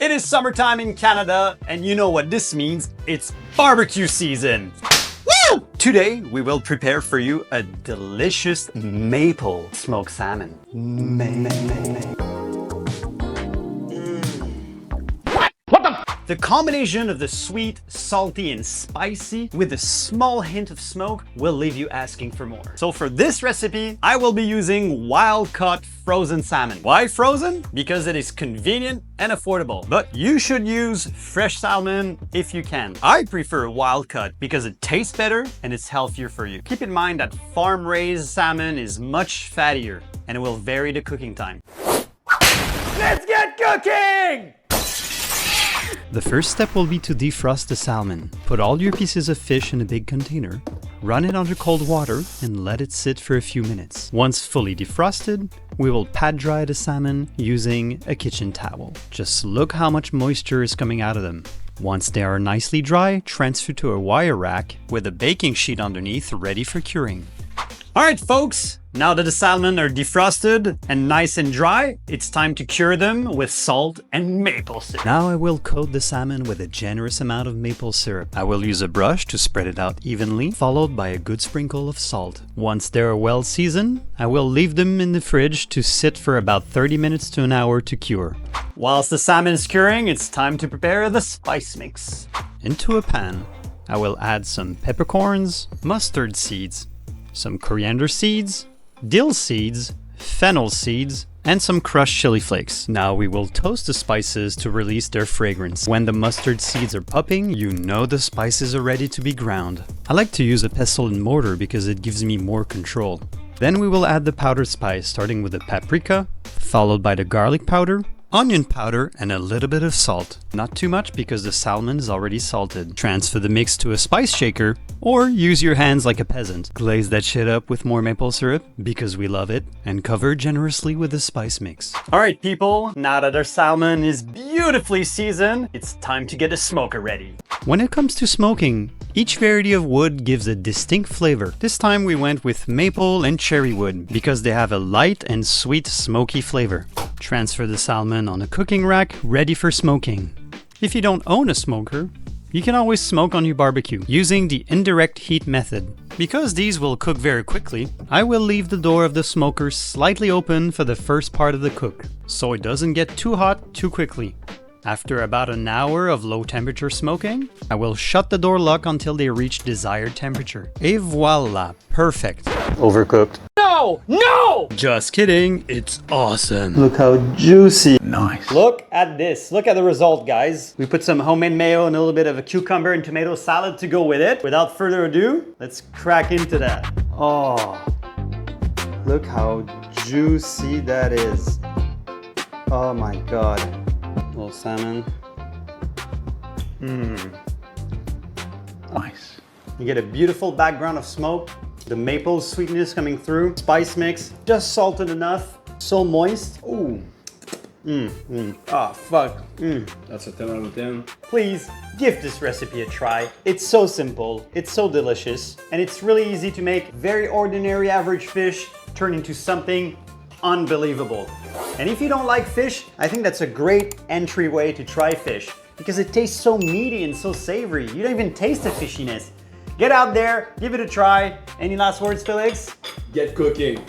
It is summertime in Canada, and you know what this means. It's barbecue season. Woo! Today, we will prepare for you a delicious maple smoked salmon. The combination of the sweet, salty, and spicy with a small hint of smoke will leave you asking for more. So for this recipe, I will be using wild-caught frozen salmon. Why frozen? Because it is convenient and affordable. But you should use fresh salmon if you can. I prefer wild-caught because it tastes better and it's healthier for you. Keep in mind that farm-raised salmon is much fattier and it will vary the cooking time. Let's get cooking! The first step will be to defrost the salmon. Put all your pieces of fish in a big container, run it under cold water, and let it sit for a few minutes. Once fully defrosted, we will pat dry the salmon using a kitchen towel. Just look how much moisture is coming out of them. Once they are nicely dry, transfer to a wire rack with a baking sheet underneath ready for curing. Alright folks, now that the salmon are defrosted and nice and dry, it's time to cure them with salt and maple syrup. Now I will coat the salmon with a generous amount of maple syrup. I will use a brush to spread it out evenly, followed by a good sprinkle of salt. Once they are well seasoned, I will leave them in the fridge to sit for about 30 minutes to an hour to cure. Whilst the salmon is curing, it's time to prepare the spice mix. Into a pan, I will add some peppercorns, mustard seeds, some coriander seeds, dill seeds, fennel seeds, and some crushed chili flakes. Now we will toast the spices to release their fragrance. When the mustard seeds are popping, you know the spices are ready to be ground. I like to use a pestle and mortar because it gives me more control. Then we will add the powdered spice, starting with the paprika, followed by the garlic powder, onion powder, and a little bit of salt. Not too much because the salmon is already salted. Transfer the mix to a spice shaker or use your hands like a peasant. Glaze that shit up with more maple syrup because we love it and cover generously with the spice mix. Alright people, now that our salmon is beautifully seasoned, it's time to get a smoker ready. When it comes to smoking, each variety of wood gives a distinct flavor. This time we went with maple and cherry wood because they have a light and sweet smoky flavor. Transfer the salmon on a cooking rack ready for smoking. If you don't own a smoker, you can always smoke on your barbecue using the indirect heat method. Because these will cook very quickly, I will leave the door of the smoker slightly open for the first part of the cook, so it doesn't get too hot too quickly. After about an hour of low temperature smoking, I will shut the door lock until they reach desired temperature. Et voila, perfect. Overcooked. No! No! Just kidding, it's awesome. Look how juicy. Nice. Look at this, look at the result guys. We put some homemade mayo and a little bit of a cucumber and tomato salad to go with it. Without further ado, let's crack into that. Oh, look how juicy that is. Oh my God. Little salmon. Nice. You get a beautiful background of smoke, the maple sweetness coming through, spice mix, just salted enough, so moist. Ooh. Ah, fuck. That's a 10 out of 10. Please give this recipe a try. It's so simple, it's so delicious, and it's really easy to make. Very ordinary average fish turn into something unbelievable. And if you don't like fish, I think that's a great entryway to try fish because it tastes so meaty and so savory. You don't even taste the fishiness. Get out there, give it a try. Any last words, Felix? Get cooking.